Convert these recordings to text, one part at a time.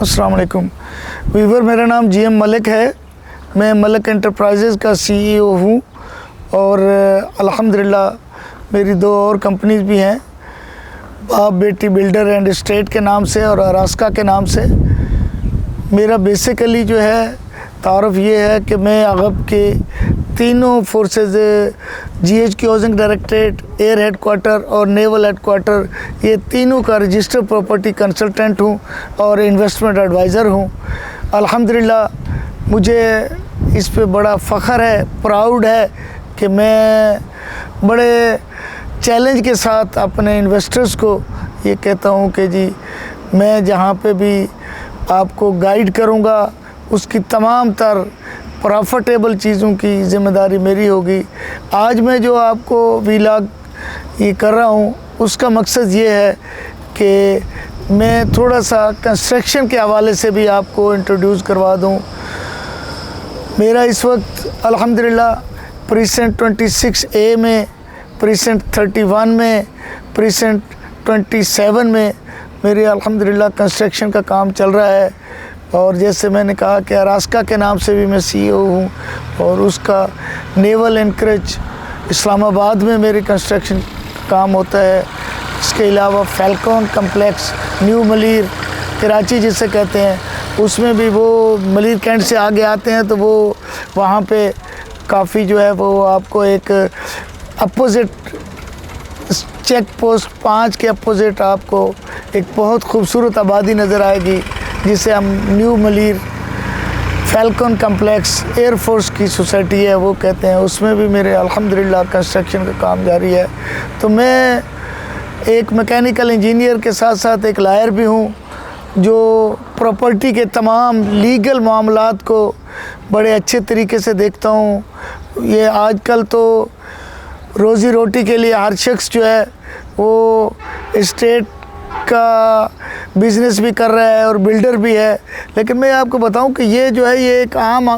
अस्सलाम वालेकुम वीवर, मेरा नाम जीएम मलिक है। मैं मलिक एंटरप्राइजेज़ का सीईओ हूँ और अल्हम्दुलिल्लाह मेरी दो और कंपनीज भी हैं, बाप बेटी बिल्डर एंड एस्टेट के नाम से और अरास्का के नाम से। मेरा बेसिकली जो है तारुफ ये है कि मैं अगब के तीनों forces GHQ housing directorate, air headquarter और नेवल हेडक्वार्टर, ये तीनों का रजिस्टर्ड प्रॉपर्टी कंसल्टेंट हूँ और इन्वेस्टमेंट एडवाइज़र हूँ। अल्हम्दुलिल्लाह मुझे इस पे बड़ा फ़ख्र है, प्राउड है कि मैं बड़े चैलेंज के साथ अपने इन्वेस्टर्स को ये कहता हूँ कि जी मैं जहाँ पे भी आपको गाइड करूँगा उसकी तमाम तर प्रॉफिटेबल चीज़ों की ज़िम्मेदारी मेरी होगी। आज मैं जो आपको वीलॉग ये कर रहा हूँ उसका मकसद ये है कि मैं थोड़ा सा कंस्ट्रक्शन के हवाले से भी आपको इंट्रोड्यूस करवा दूँ। मेरा इस वक्त अल्हम्दुलिल्लाह प्रीसेंट 26A में, प्रीसेंट 31 में, प्रीसेंट 27 में मेरे अल्हम्दुलिल्लाह कंस्ट्रक्शन का काम चल रहा है। और जैसे मैंने कहा कि अरास्का के नाम से भी मैं सीईओ हूँ और उसका नेवल एनकरेज इस्लामाबाद में मेरे कंस्ट्रक्शन काम होता है। इसके अलावा Falcon complex new Malir Karachi जिसे कहते हैं, उसमें भी वो मलीर कैंट से आगे आते हैं तो वो वहाँ पे काफ़ी जो है वो आपको एक अपोजिट चेक पोस्ट 5 के अपोजिट आपको एक बहुत खूबसूरत आबादी नज़र आएगी जिसे हम new Malir Falcon complex air force की सोसाइटी है वो कहते हैं। उसमें भी मेरे अल्हम्दुलिल्लाह कंस्ट्रक्शन का काम जारी है। तो मैं एक मैकेनिकल इंजीनियर के साथ साथ एक लायर भी हूँ जो प्रॉपर्टी के तमाम लीगल मामलात को बड़े अच्छे तरीके से देखता हूँ। ये आजकल तो रोज़ी रोटी के लिए हर शख्स जो है वो एस्टेट का बिज़नेस भी कर रहा है और बिल्डर भी है, लेकिन मैं आपको बताऊं कि ये जो है ये एक आम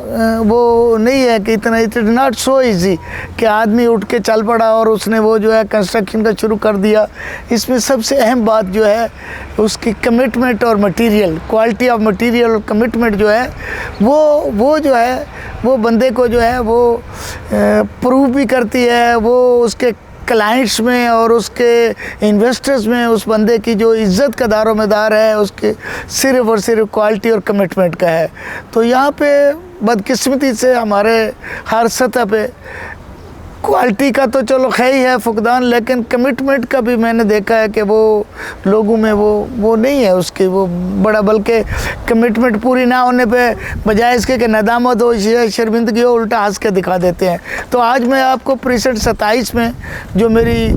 वो नहीं है कि इतना, it is not so easy कि आदमी उठ के चल पड़ा और उसने वो जो है कंस्ट्रक्शन का शुरू कर दिया। इसमें सबसे अहम बात जो है उसकी कमिटमेंट और मटेरियल, क्वालिटी ऑफ मटेरियल और कमिटमेंट जो है वो जो है वो बंदे को जो है वो प्रूव भी करती है। वो उसके क्लाइंट्स में और उसके इन्वेस्टर्स में उस बंदे की जो इज़्ज़त का दारोमदार है उसके सिर्फ़ और सिर्फ क्वालिटी और कमिटमेंट का है। तो यहाँ पे बदकिस्मती से हमारे हर सतह पे क्वालिटी का तो चलो खैर ही है फुकदान, लेकिन कमिटमेंट का भी मैंने देखा है कि वो लोगों में वो नहीं है उसकी वो बड़ा, बल्कि कमिटमेंट पूरी ना होने पे बजाय इसके कि नदामत हो, शर्मिंदगी हो, उल्टा हंस के दिखा देते हैं। तो आज मैं आपको प्रीसेंट 27 में जो मेरी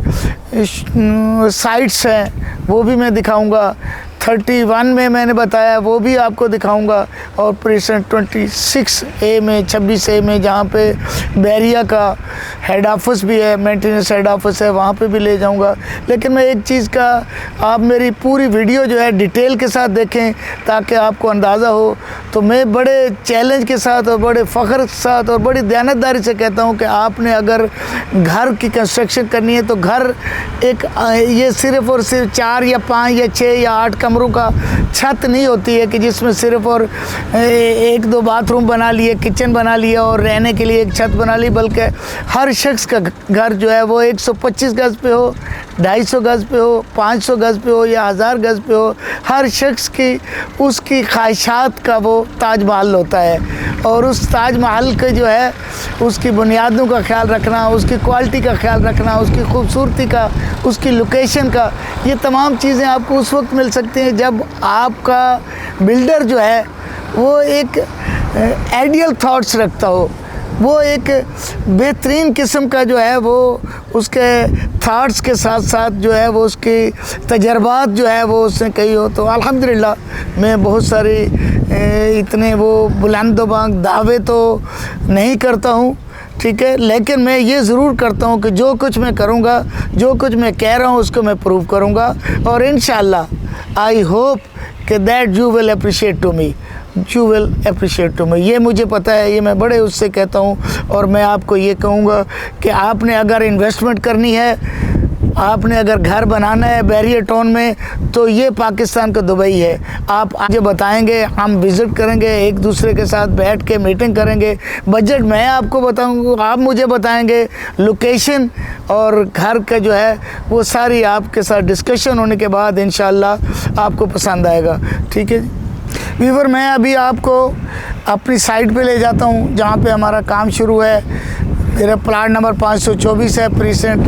साइट्स हैं वो भी मैं दिखाऊंगा, 31 में मैंने बताया वो भी आपको दिखाऊंगा, और प्रीसेंट 26A में 26A में जहाँ पे बैरिया का हेड ऑफिस भी है, मेंटेनेंस हेड ऑफिस है, वहाँ पे भी ले जाऊंगा। लेकिन मैं एक चीज़ का, आप मेरी पूरी वीडियो जो है डिटेल के साथ देखें ताकि आपको अंदाज़ा हो। तो मैं बड़े चैलेंज के साथ और बड़े फ़ख्र के साथ और बड़ी दयानतदारी से कहता हूँ कि आपने अगर घर की कंस्ट्रक्शन करनी है तो घर एक ये सिर्फ़ और सिर्फ 4 या 5 या 6 या 8 कमरों का छत नहीं होती है कि जिसमें सिर्फ और 1-2 बाथरूम बना लिए, किचन बना लिया और रहने के लिए एक छत बना ली, बल्कि हर शख्स का घर जो है वो 125 गज़ पे हो, 250 गज़ पे हो, 500 गज़ पे हो या 1000 गज़ पे हो, हर शख्स की उसकी ख्वाहिशात का वो ताजमहल होता है। और उस ताजमहल के जो है उसकी बुनियादों का ख्याल रखना, उसकी क्वालिटी का ख्याल रखना, उसकी खूबसूरती का, उसकी लोकेशन का, ये तमाम चीज़ें आपको उस वक्त मिल सकती हैं जब आपका बिल्डर जो है वो एक आइडियल थॉट्स रखता हो, वो एक बेहतरीन किस्म का जो है वो उसके थाट्स के साथ साथ जो है वो उसकी तजर्बात जो है वो उसने कही हो। तो अल्हम्दुलिल्लाह मैं बहुत सारी इतने वो बुलंद-ओ-बांग दावे तो नहीं करता हूँ, ठीक है, लेकिन मैं ये ज़रूर करता हूँ कि जो कुछ मैं करूँगा, जो कुछ मैं कह रहा हूँ उसको मैं प्रूव करूँगा और इंशाअल्लाह आई होप कि that you will appreciate to me, you will appreciate to me. ये मुझे पता है, ये मैं बड़े उससे कहता हूँ। और मैं आपको ये कहूँगा कि आपने अगर इन्वेस्टमेंट करनी है आपने अगर घर बनाना है बैरियर टाउन में तो ये पाकिस्तान का दुबई है। आप मुझे बताएंगे, हम विज़िट करेंगे, एक दूसरे के साथ बैठ के मीटिंग करेंगे, बजट मैं आपको बताऊंगा, आप मुझे बताएंगे, लोकेशन और घर का जो है वो सारी आपके साथ डिस्कशन होने के बाद इंशाल्लाह आपको पसंद आएगा। ठीक है व्यूअर, मैं अभी आपको अपनी साइट पे ले जाता हूँ जहाँ पे हमारा काम शुरू है। मेरा प्लाट नंबर 524 है, प्रीसेंट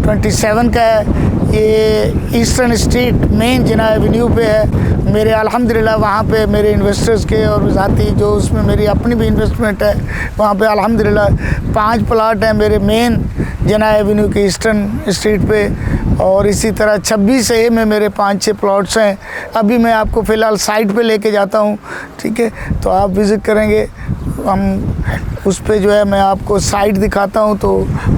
27 का है। ये ईस्टर्न स्ट्रीट मेन जिना एवेन्यू पे है। मेरे अल्हम्दुलिल्लाह वहाँ पे मेरे इन्वेस्टर्स के और ज़ाती जो उसमें मेरी अपनी भी इन्वेस्टमेंट है, वहाँ पे अल्हम्दुलिल्लाह 5 प्लाट हैं मेरे मेन जिना एवेन्यू के ईस्टर्न स्ट्रीट पे। और इसी तरह 26 ए में मेरे 5-6 प्लॉट्स हैं। अभी मैं आपको फ़िलहाल साइट पे लेके जाता हूँ, ठीक है, तो आप विज़िट करेंगे, हम उस पे जो है मैं आपको साइट दिखाता हूँ तो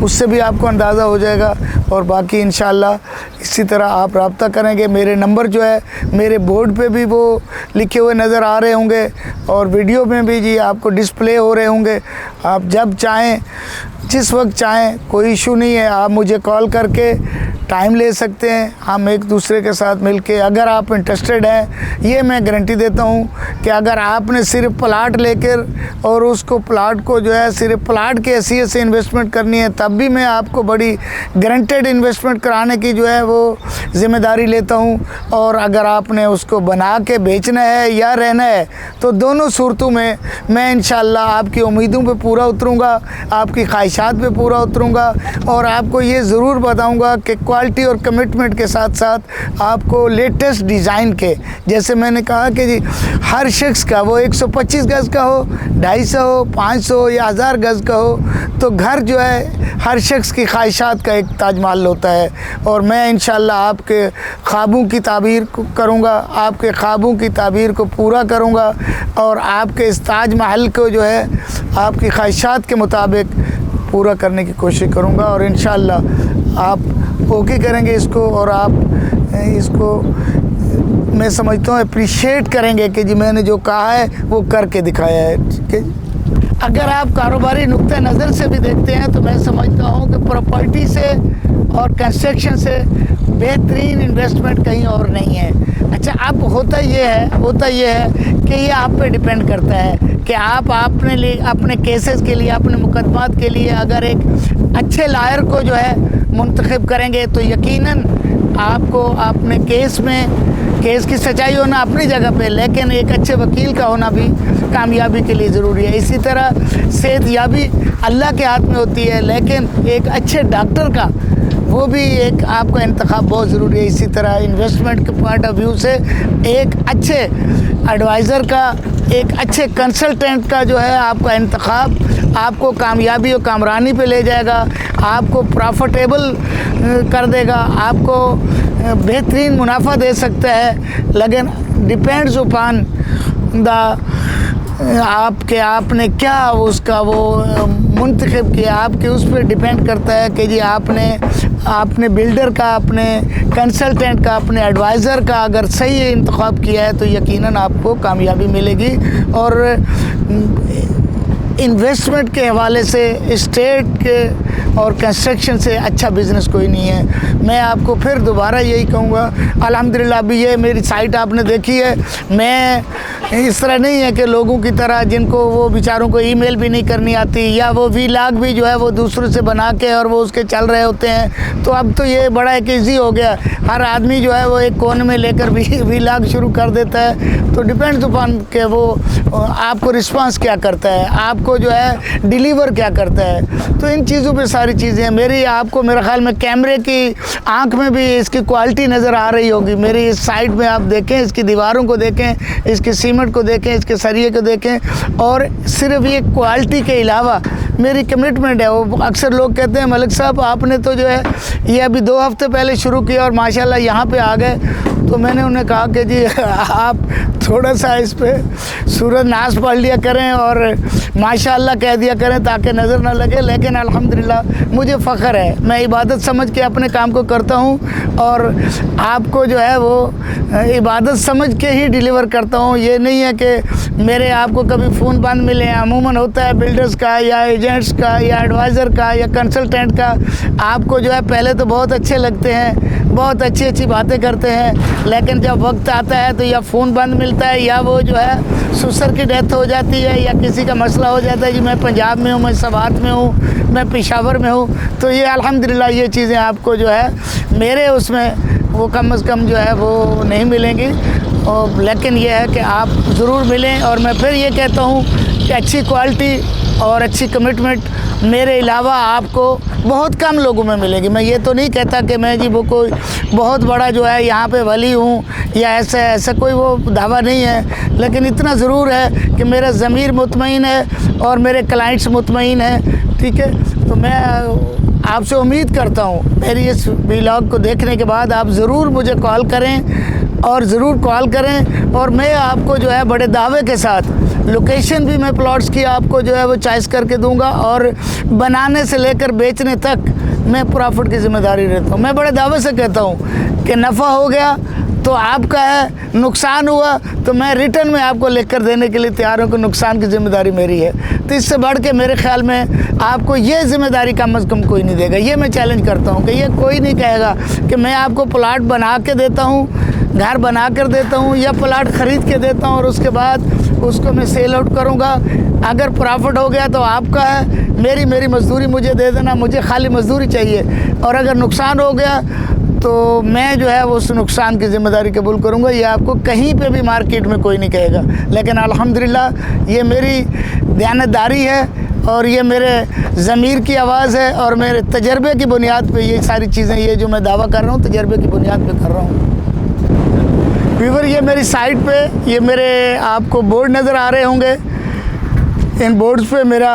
उससे भी आपको अंदाज़ा हो जाएगा। और बाकी इंशाल्लाह इसी तरह आप रब्ता करेंगे। मेरे नंबर जो है मेरे बोर्ड पे भी वो लिखे हुए नज़र आ रहे होंगे और वीडियो में भी जी आपको डिस्प्ले हो रहे होंगे। आप जब चाहें, जिस वक्त चाहें, कोई इशू नहीं है, आप मुझे कॉल करके टाइम ले सकते हैं। हम एक दूसरे के साथ मिलके, अगर आप इंटरेस्टेड हैं, ये मैं गारंटी देता हूँ कि अगर आपने सिर्फ प्लाट लेकर और उसको प्लाट को जो है सिर्फ प्लाट के हैसियत से इन्वेस्टमेंट करनी है, तब भी मैं आपको बड़ी गारंटेड इन्वेस्टमेंट कराने की जो है वो ज़िम्मेदारी लेता हूँ। और अगर आपने उसको बना के बेचना है या रहना है तो दोनों सूरतों में मैं इंशाल्लाह आपकी उम्मीदों पे पूरा उतरूँगा, आपकी ख्वाहिशात पे पूरा उतरूँगा और आपको ये ज़रूर बताऊँगा कि क्वालिटी और कमिटमेंट के साथ साथ आपको लेटेस्ट डिज़ाइन के, जैसे मैंने कहा कि जी हर शख्स का, वो 125 गज़ का हो, 250 हो, 500 या 1000 गज़ का हो, तो घर जो है हर शख्स की ख्वाहिशात का एक ताजमहल होता है। और मैं इंशाल्लाह आपके ख्वाबों की ताबीर करूँगा, आपके ख्वाबों की ताबीर को पूरा करूँगा और आपके इस ताजमहल को जो है आपकी ख्वाहिशात के मुताबिक पूरा करने की कोशिश करूँगा। और इंशाल्लाह आप ओके करेंगे इसको और आप इसको मैं समझता हूँ अप्रिशिएट करेंगे कि जी मैंने जो कहा है वो करके दिखाया है। ठीक है, अगर आप कारोबारी नुक्ते नज़र से भी देखते हैं तो मैं समझता हूँ कि प्रॉपर्टी से और कंस्ट्रक्शन से बेहतरीन इन्वेस्टमेंट कहीं और नहीं है। अच्छा, अब होता ये है कि ये आप पे डिपेंड करता है कि आप अपने लिए, अपने केसेस के लिए, अपने मुकदमात के लिए अगर एक अच्छे लायर को जो है मुंतखब करेंगे तो यकीनन आपको अपने केस की सच्चाई होना अपनी जगह पे, लेकिन एक अच्छे वकील का होना भी कामयाबी के लिए ज़रूरी है। इसी तरह सेहतयाबी अल्लाह के हाथ में होती है, लेकिन एक अच्छे डॉक्टर का वो भी एक आपका इंतखाब बहुत ज़रूरी है। इसी तरह इन्वेस्टमेंट के पॉइंट ऑफ व्यू से एक अच्छे एडवाइज़र का, एक अच्छे कंसल्टेंट का जो है आपका इंतखाब आपको कामयाबी और कामरानी पे ले जाएगा, आपको प्रॉफिटेबल कर देगा, आपको बेहतरीन मुनाफा दे सकता है। लेकिन डिपेंड्स upon आपने क्या उसका वो मुंतखब किया, आपके उस पर डिपेंड करता है कि जी आपने बिल्डर का, अपने कंसल्टेंट का, अपने एडवाइज़र का अगर सही इंतखाब किया है तो यकीनन आपको कामयाबी मिलेगी। और इन्वेस्टमेंट के हवाले से स्टेट के और कंस्ट्रक्शन से अच्छा बिज़नेस कोई नहीं है। मैं आपको फिर दोबारा यही कहूँगा, अल्हम्दुलिल्लाह अभी ये मेरी साइट आपने देखी है। मैं इस तरह नहीं है कि लोगों की तरह जिनको वो बेचारों को ईमेल भी नहीं करनी आती या वो वीलॉग भी जो है वो दूसरों से बना के और वो उसके चल रहे होते हैं। तो अब तो ये बड़ा एक ईजी हो गया, हर आदमी जो है वो एक कोने में लेकर वीलॉग शुरू कर देता है। तो डिपेंड्स अपॉन के वो आपको रिस्पांस क्या करता है, आपको जो है डिलीवर क्या करता है। तो इन चीज़ों पे सारी चीज़ें मेरी आपको मेरे ख्याल में कैमरे की आंख में भी इसकी क्वालिटी नज़र आ रही होगी। मेरी इस साइड में आप देखें, इसकी दीवारों को देखें, इसके सीमेंट को देखें, इसके सरिये को देखें। और सिर्फ ये क्वालिटी के अलावा मेरी कमिटमेंट है। वो अक्सर लोग कहते हैं मलिक साहब आपने तो जो है ये अभी 2 हफ्ते पहले शुरू किया और माशाल्लाह यहाँ पे आ गए। तो मैंने उन्हें कहा कि जी आप थोड़ा सा इस पे सूरज नाश पढ़ लिया करें और माशाअल्लाह कह दिया करें ताकि नज़र ना लगे। लेकिन अल्हम्दुलिल्लाह मुझे फ़ख्र है, मैं इबादत समझ के अपने काम को करता हूँ और आपको जो है वो इबादत समझ के ही डिलीवर करता हूँ। ये नहीं है कि मेरे आपको कभी फ़ोन बंद मिले। अमूमन होता है बिल्डर्स का या एजेंट्स का या एडवाइज़र का या कंसल्टेंट का, आपको जो है पहले तो बहुत अच्छे लगते हैं, बहुत अच्छी अच्छी बातें करते हैं, लेकिन जब वक्त आता है तो या फ़ोन बंद मिलता है या वो जो है ससुर की डेथ हो जाती है या किसी का मसला हो जाता है कि मैं पंजाब में हूँ, मैं सवात में हूँ, मैं पेशावर में हूँ। तो ये अल्हम्दुलिल्लाह ये चीज़ें आपको जो है मेरे उसमें वो कम से कम जो है वो नहीं मिलेंगी। और लेकिन ये है कि आप ज़रूर मिलें। और मैं फिर ये कहता हूँ कि अच्छी क्वालिटी और अच्छी कमिटमेंट मेरे अलावा आपको बहुत कम लोगों में मिलेगी। मैं ये तो नहीं कहता कि मैं जी वो कोई बहुत बड़ा जो है यहाँ पे वली हूँ या ऐसा कोई वो दावा नहीं है, लेकिन इतना ज़रूर है कि मेरा ज़मीर मुतमईन है और मेरे क्लाइंट्स मुतमईन हैं। ठीक है, तो मैं आपसे उम्मीद करता हूँ मेरी इस व्लॉग को देखने के बाद आप ज़रूर मुझे कॉल करें और ज़रूर कॉल करें और मैं आपको जो है बड़े दावे के साथ लोकेशन भी मैं प्लॉट्स की आपको जो है वो चॉइस करके दूंगा और बनाने से लेकर बेचने तक मैं प्रॉफिट की ज़िम्मेदारी रहता हूँ। मैं बड़े दावे से कहता हूँ कि नफ़ा हो गया तो आपका है, नुकसान हुआ तो मैं रिटर्न में आपको लेकर देने के लिए तैयार हूँ कि नुकसान की ज़िम्मेदारी मेरी है। तो इससे बढ़ के मेरे ख्याल में आपको ये ज़िम्मेदारी कम अज़ कम कोई नहीं देगा। ये मैं चैलेंज करता हूँ कि ये कोई नहीं कहेगा कि मैं आपको प्लाट बना के देता हूँ, घर बना कर देता हूँ या प्लाट ख़रीद के देता हूँ और उसके बाद उसको मैं सेल आउट करूँगा। अगर प्रॉफिट हो गया तो आपका है, मेरी मज़दूरी मुझे दे देना, मुझे खाली मज़दूरी चाहिए। और अगर नुकसान हो गया तो मैं जो है वो उस नुकसान की ज़िम्मेदारी कबूल करूँगा। ये आपको कहीं पे भी मार्केट में कोई नहीं कहेगा। लेकिन अल्हम्दुलिल्लाह ये मेरी दयानतदारी है और ये मेरे ज़मीर की आवाज़ है और मेरे तजर्बे की बुनियाद पे ये सारी चीज़ें, ये जो मैं दावा कर रहा हूँ तजर्बे की बुनियाद पे कर रहा हूँ। व्यूअर ये मेरी साइट पे ये मेरे आपको बोर्ड नज़र आ रहे होंगे। इन बोर्ड्स पे मेरा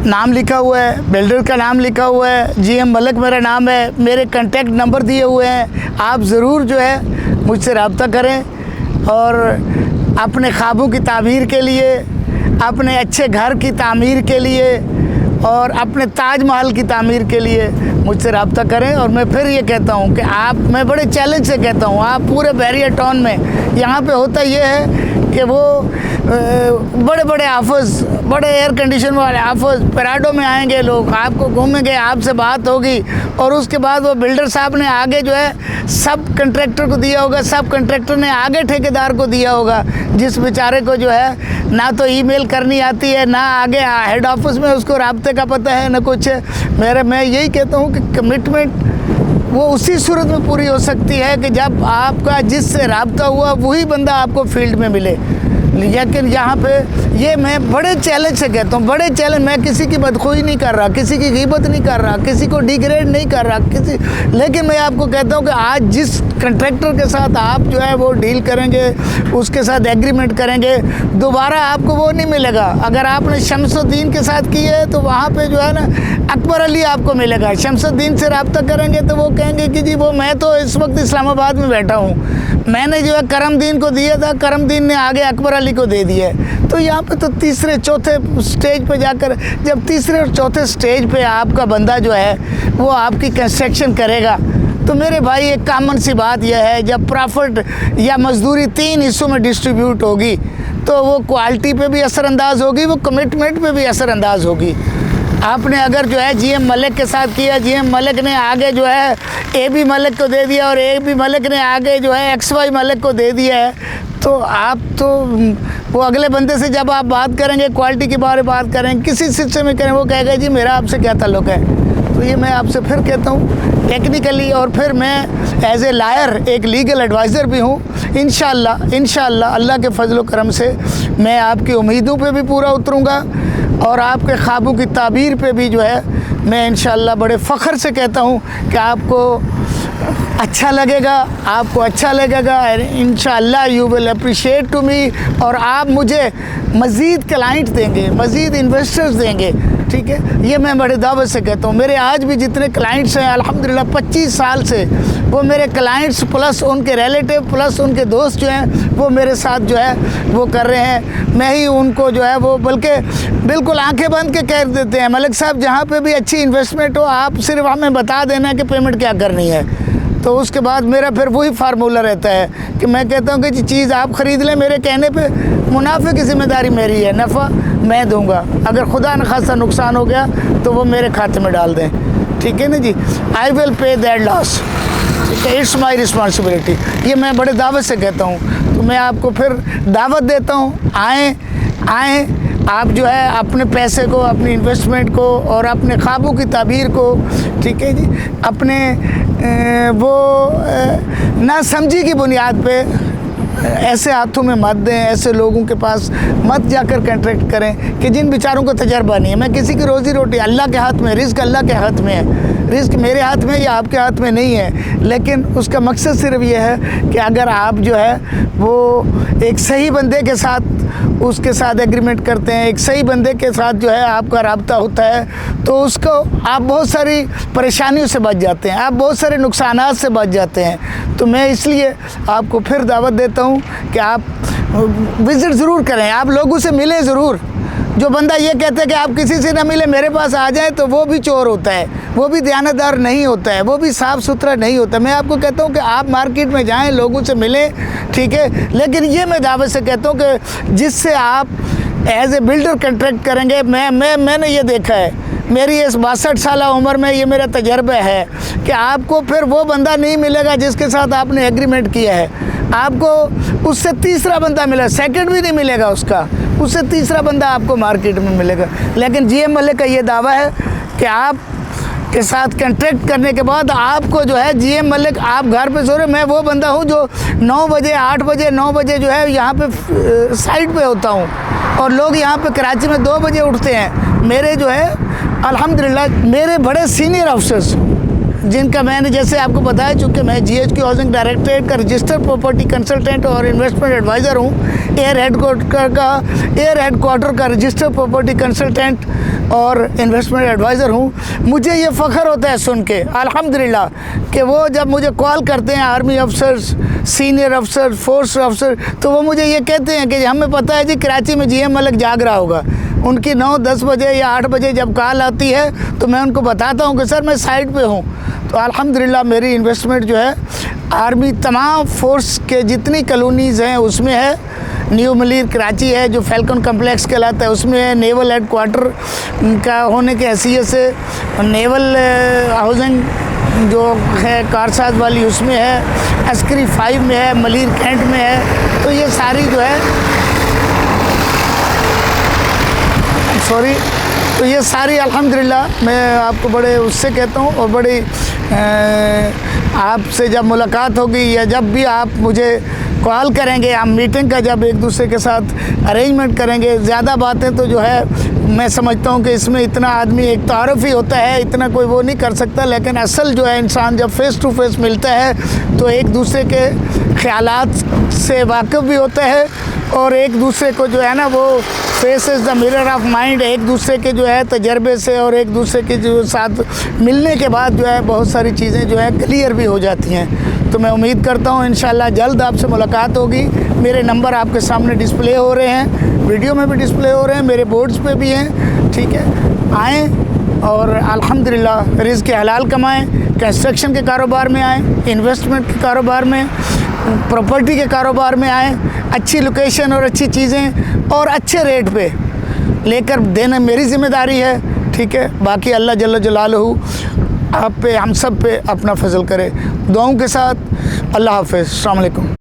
नाम लिखा हुआ है, बिल्डर का नाम लिखा हुआ है, जीएम मलिक मेरा नाम है, मेरे कॉन्टैक्ट नंबर दिए हुए हैं। आप ज़रूर जो है मुझसे रब्ता करें और अपने ख्वाबों की तामीर के लिए, अपने अच्छे घर की तामीर के लिए और अपने ताजमहल की तामीर के लिए मुझसे रब्ता करें। और मैं फिर ये कहता हूँ कि मैं बड़े चैलेंज से कहता हूँ, आप पूरे बैरियर टाउन में यहाँ पे होता ये है कि वो बड़े बड़े ऑफिस, बड़े एयर कंडीशन वाले ऑफिस पराडो में आएंगे लोग, आपको घूमेंगे, आपसे बात होगी और उसके बाद वो बिल्डर साहब ने आगे जो है सब कंट्रैक्टर को दिया होगा, सब कंट्रैक्टर ने आगे ठेकेदार को दिया होगा, जिस बेचारे को जो है ना तो ईमेल करनी आती है, ना आगे हेड ऑफिस में उसको राब्ते का पता है, ना कुछ। मैं यही कहता हूँ कि कमिटमेंट वो उसी सूरत में पूरी हो सकती है कि जब आपका जिससे राब्ता हुआ वही बंदा आपको फील्ड में मिले। लेकिन यहाँ पे ये मैं बड़े चैलेंज से कहता हूँ, बड़े चैलेंज, मैं किसी की बदखुई नहीं कर रहा, किसी की ग़ीबत नहीं कर रहा, किसी को डिग्रेड नहीं कर रहा, लेकिन मैं आपको कहता हूँ कि आज जिस कंट्रैक्टर के साथ आप जो है वो डील करेंगे, उसके साथ एग्रीमेंट करेंगे, दोबारा आपको वो नहीं मिलेगा। अगर आपने शमसुद्दीन के साथ की है तो वहाँ पे जो है ना अकबर अली आपको मिलेगा। शमसुद्दीन से रब्ता करेंगे तो वो कहेंगे कि जी वो मैं तो इस वक्त इस्लामाबाद में बैठा हूँ, मैंने जो है करमदीन को दिया था, करमदीन ने आगे अकबर अली को दे दिया है। तो यहाँ पे तो तीसरे चौथे स्टेज पे जाकर, जब तीसरे और चौथे स्टेज पे आपका बंदा जो है वो आपकी कंस्ट्रक्शन करेगा, तो मेरे भाई एक कॉमन सी बात यह है, जब प्रॉफिट या मजदूरी 3 हिस्सों में डिस्ट्रीब्यूट होगी तो वो क्वालिटी पे भी असरअंदाज होगी, वो कमिटमेंट पे भी असरअंदाज होगी। आपने अगर जो है जीएम मलिक के साथ किया, जीएम मलिक ने आगे जो है एबी मलिक को दे दिया और एबी मलिक ने आगे जो है XY मलिक को दे दिया है, तो आप तो वो अगले बंदे से जब आप बात करेंगे, क्वालिटी के बारे में बात करेंगे, किसी सिलसिले में करें, वो कहेगा जी मेरा आपसे क्या ताल्लुक़ है। तो ये मैं आपसे फिर कहता हूँ टेक्निकली, और फिर मैं एज ए लायर एक लीगल एडवाइज़र भी हूँ। इंशाअल्लाह अल्लाह के फजल करम से मैं आपकी उम्मीदों पे भी पूरा उतरूँगा और आपके ख्वाबों की ताबीर पे भी जो है मैं इंशाअल्लाह बड़े फ़ख्र से कहता हूँ कि आपको अच्छा लगेगा, आपको अच्छा लगेगा। इंशाअल्लाह you will appreciate to me, और आप मुझे मज़ीद क्लाइंट देंगे, मज़ीद इन्वेस्टर्स देंगे। ठीक है, ये मैं बड़े दावे से कहता हूँ। मेरे आज भी जितने क्लाइंट्स हैं अल्हम्दुलिल्लाह 25 साल से वो मेरे क्लाइंट्स प्लस उनके रिलेटिव प्लस उनके दोस्त जो हैं वो मेरे साथ जो है वो कर रहे हैं। मैं ही उनको जो है वो बल्कि बिल्कुल आंखें बंद के कह देते हैं, मलिक साहब जहाँ पे भी अच्छी इन्वेस्टमेंट हो आप सिर्फ हमें बता देना कि पेमेंट क्या करनी है। तो उसके बाद मेरा फिर वही फार्मूला रहता है कि मैं कहता हूँ कि चीज़ आप ख़रीद लें, मेरे कहने पे मुनाफे की ज़िम्मेदारी मेरी है, नफ़ा मैं दूंगा, अगर खुदा न खासा नुकसान हो गया तो वो मेरे खाते में डाल दें, ठीक है ना जी। I will pay that loss, ठीक है, इट्स माई रिस्पॉन्सिबिलिटी, ये मैं बड़े दावत से कहता हूँ। तो मैं आपको फिर दावत देता हूँ, आएँ आप जो है अपने पैसे को, अपनी इन्वेस्टमेंट को और अपने ख्वाबों की ताबीर को, ठीक है जी, अपने वो ना समझी की बुनियाद पे ऐसे हाथों में मत दें, ऐसे लोगों के पास मत जाकर कॉन्ट्रैक्ट करें कि जिन बेचारों को तजर्बा नहीं है। मैं किसी की रोज़ी रोटी अल्लाह के हाथ में, रिज़्क अल्लाह के हाथ में है, रिज़्क मेरे हाथ में या आपके हाथ में नहीं है, लेकिन उसका मकसद सिर्फ ये है कि अगर आप जो है वो एक सही बंदे के साथ उसके साथ एग्रीमेंट करते हैं, एक सही बंदे के साथ जो है आपका राब्ता होता है तो उसको आप बहुत सारी परेशानियों से बच जाते हैं, आप बहुत सारे नुकसानात से बच जाते हैं। तो मैं इसलिए आपको फिर दावत देता हूँ कि आप विज़िट ज़रूर करें, आप लोगों से मिलें ज़रूर। जो बंदा ये कहता है कि आप किसी से ना मिले मेरे पास आ जाए तो वो भी चोर होता है, वो भी दयानतदार नहीं होता है, वो भी साफ़ सुथरा नहीं होता। मैं आपको कहता हूँ कि आप मार्केट में जाएं, लोगों से मिलें, ठीक है, लेकिन ये मैं दावे से कहता हूँ कि जिससे आप एज ए बिल्डर कॉन्ट्रैक्ट करेंगे। मैंने ये देखा है, मेरी इस 62 साल उम्र में ये मेरा तजर्बा है कि आपको फिर वो बंदा नहीं मिलेगा जिसके साथ आपने एग्रीमेंट किया है, आपको उससे तीसरा बंदा मिलेगा, सेकंड भी नहीं मिलेगा उससे तीसरा बंदा आपको मार्केट में मिलेगा। लेकिन जीएम मलिक का ये दावा है कि आप के साथ कॉन्ट्रैक्ट करने के बाद आपको जो है जीएम मलिक आप घर पे सो रहे, मैं वो बंदा हूँ जो 9 बजे 8 बजे 9 बजे जो है यहाँ पे साइट पे होता हूँ और लोग यहाँ पे कराची में 2 बजे उठते हैं। मेरे जो है अल्हम्दुलिल्लाह मेरे बड़े सीनियर ऑफिसर्स जिनका मैंने जैसे आपको बताया, चूँकि मैं GHQ हाउसिंग डायरेक्टरेट का रजिस्टर्ड प्रॉपर्टी कंसल्टेंट और इन्वेस्टमेंट एडवाइज़र हूँ, एयर हेडक्वार्टर का रजिस्टर्ड प्रॉपर्टी कंसल्टेंट और इन्वेस्टमेंट एडवाइज़र हूँ। मुझे ये फ़ख्र होता है सुन के अल्हम्दुलिल्लाह कि वो जब मुझे कॉल करते हैं आर्मी अफसर्स, सीनियर अफसर, फोर्स अफसर, तो वो मुझे ये कहते हैं कि हमें पता है जी कराची में जीएम मलिक जाग रहा होगा। उनकी 9-10 बजे या 8 बजे जब कॉल आती है तो मैं उनको बताता हूँ कि सर मैं साइट पे हूँ। तो अल्हम्दुलिल्लाह मेरी इन्वेस्टमेंट जो है आर्मी तमाम फोर्स के जितनी कॉलोनीज़ हैं उसमें है, न्यू मलीर कराची है जो फैल्कन कम्प्लेक्स कहलाता है उसमें है, नेवल हेडक्वार्टर का होने की हैसियत से नेवल हाउसिंग जो है कारसाज वाली उसमें है, अस्करी 5 में है, मलीर कैंट में है। तो ये सारी जो है तो ये सारी अल्हम्दुलिल्लाह मैं आपको बड़े उससे कहता हूँ और बड़ी आपसे जब मुलाकात होगी या जब भी आप मुझे कॉल करेंगे, हम मीटिंग का जब एक दूसरे के साथ अरेंजमेंट करेंगे, ज़्यादा बातें तो जो है मैं समझता हूँ कि इसमें इतना आदमी एक तारुफ ही होता है, इतना कोई वो नहीं कर सकता। लेकिन असल जो है इंसान जब फेस टू फेस मिलता है तो एक दूसरे के ख्यालात से वाकिफ़ भी होता है और एक दूसरे को जो है ना वो face is the mirror of mind, एक दूसरे के जो है तजर्बे से और एक दूसरे के जो साथ मिलने के बाद जो है बहुत सारी चीज़ें जो है क्लियर भी हो जाती हैं। तो मैं उम्मीद करता हूँ इंशाल्लाह जल्द आपसे मुलाकात होगी। मेरे नंबर आपके सामने डिस्प्ले हो रहे हैं, वीडियो में भी डिस्प्ले हो रहे हैं, मेरे बोर्ड्स पे भी हैं, ठीक है। आएँ और अल्हम्दुलिल्लाह रिज़्क़ के हलाल कमाएँ, कंस्ट्रक्शन के कारोबार में आएँ, इन्वेस्टमेंट के कारोबार में, प्रॉपर्टी के कारोबार में आएँ, अच्छी लोकेशन और अच्छी चीज़ें और अच्छे रेट पे लेकर देना मेरी ज़िम्मेदारी है, ठीक है। बाकी अल्लाह जल्ल जलालहू आप पे हम सब पे अपना फजल करे। दुआओं के साथ अल्लाह हाफ़िज़, अस्सलाम वालेकुम।